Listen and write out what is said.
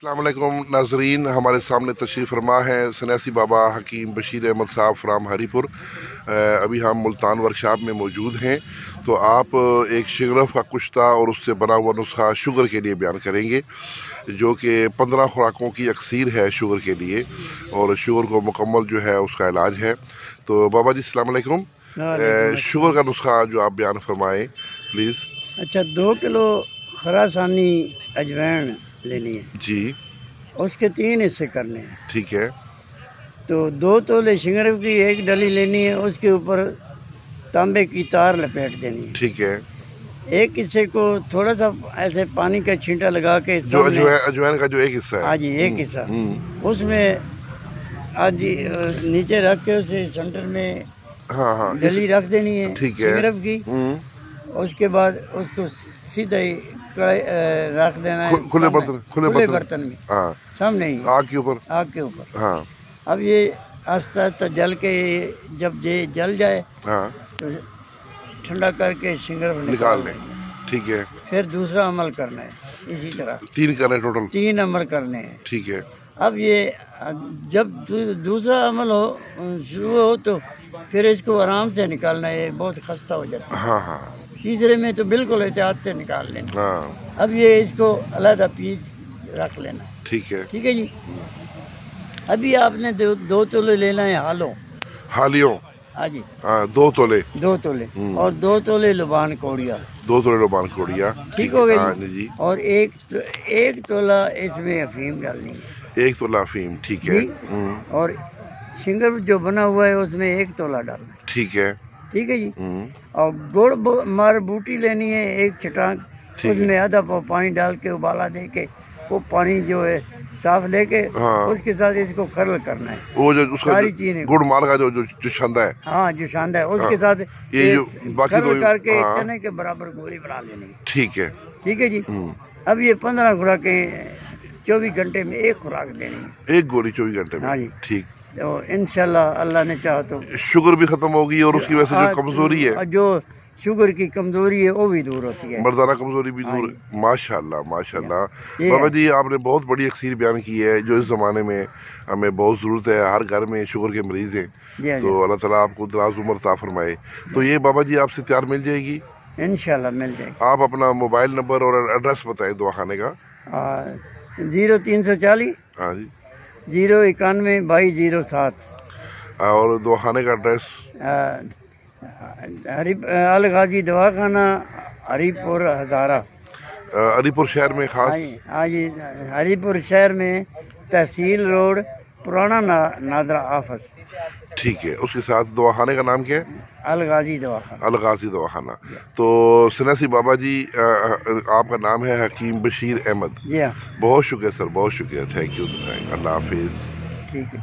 अस्सलाम वालेकुम नाजरीन, हमारे सामने तशरीफ़ फरमा है सन्यासी बाबा हकीम बशीर अहमद साहब फ्राम हरीपुर। अभी हम मुल्तान वर्कशॉप में मौजूद हैं। तो आप एक शिगरफ का कुश्ता और उससे बना हुआ नुस्खा शुगर के लिए बयान करेंगे, जो कि 15 खुराकों की अक्सीर है शुगर के लिए, और शुगर को मुकम्मल जो है उसका इलाज है। तो बाबा जी अस्सलाम वालेकुम, शुगर का नुस्खा जो आप बयान फरमाएँ प्लीज़। अच्छा, 2 किलो खरासानी अजवाइन लेनी है जी, उसके 3 हिस्से करने हैं। ठीक है। तो 2 तोले शिंगरफ की 1 डली लेनी है, उसके ऊपर तांबे की तार लपेट देनी है। ठीक है। एक हिस्से को थोड़ा सा ऐसे पानी का छींटा लगा के जो अजवाइन का जो एक हिस्सा है, हाँ जी, एक हिस्सा उसमें आधी नीचे रख के उसे सेंटर में हाँ डली रख देनी है ठीक है। शिंगरफ की। उसके बाद उसको सीधा ही रख देना है खुले बर्तन में, हाँ, सामने ही आग के ऊपर। हाँ। अब ये आस्ता आस्ता जल के जब ये जल जाए हाँ, तो ठंडा करके शिंगरफ निकाल लें। ठीक है। फिर दूसरा अमल करना है, इसी तरह 3 करने टोटल। 3 अमल करने हैं। ठीक है। अब ये जब दूसरा अमल शुरू हो तो फिर इसको आराम से निकालना है, बहुत खस्ता हो जाता है। हाँ। तीसरे में तो बिल्कुल एहतियात से निकाल लेना। हाँ। अब ये इसको अलग पीस रख लेना। ठीक है जी। अभी आपने 2 तोले लेना है हालियों। हाँ जी, 2 तोले और 2 तोले लुबान कोड़िया। 2 तोले लुबान कोड़िया, ठीक हो गई। हाँ जी। और एक तोला इसमें अफीम डालनी है। 1 तोला अफीम, ठीक है। और शिंगर जो बना हुआ है उसमें 1 तोला डालना है। ठीक है जी। और गुड़ मार बूटी लेनी है 1 छटांग, उसमें आधा पाव पानी डाल के उबाला दे के वो पानी जो है साफ लेके उसके साथ इसको खरल करना है। वो जो उसका सारी चीजें गुड़ माल का जो छंदा है, हाँ जो छंदा है, उसके साथ ये जो बाकी खरल करके चने के बराबर गोली बना लेनी है। ठीक है जी। अब ये 15 खुराकें 24 घंटे में 1 खुराक देनी है, 1 गोली 24 घंटे में। हाँ जी, ठीक। तो इंशाल्लाह अल्लाह ने चाहा तो शुगर भी खत्म होगी और उसकी वजह से जो कमजोरी है, जो शुगर की कमजोरी है वो भी दूर होती है, मर्दाना कमजोरी भी दूर है। माशाल्लाह माशाल्लाह। बाबा जी आपने बहुत बड़ी अक्सीर बयान की है, जो इस जमाने में हमें बहुत जरूरत है। हर घर में शुगर के मरीज हैं, तो अल्लाह ताला आपको दराज उम्र अता फरमाए। तो ये बाबा जी आपसे तैयार मिल जाएगी इंशाल्लाह, मिल जाएगी। आप अपना मोबाइल नंबर और एड्रेस बताएं दवाखाने का। 0340 हाँ जी 091 2207। और दवाखाने का एड्रेस अल गाजी दवाखाना हरीपुर हजारा, हरीपुर शहर में खास। हाँ जी, हरीपुर शहर में तहसील रोड पुराना नादरा ऑफिस। ठीक है। उसके साथ दवाखाने का नाम क्या है? अल गाजी दवाखाना। तो सन्यासी बाबा जी आपका नाम है हकीम बशीर अहमद। जी हाँ, बहुत शुक्रिया सर, बहुत शुक्रिया। Thank you. अल्लाह हाफिज। ठीक है।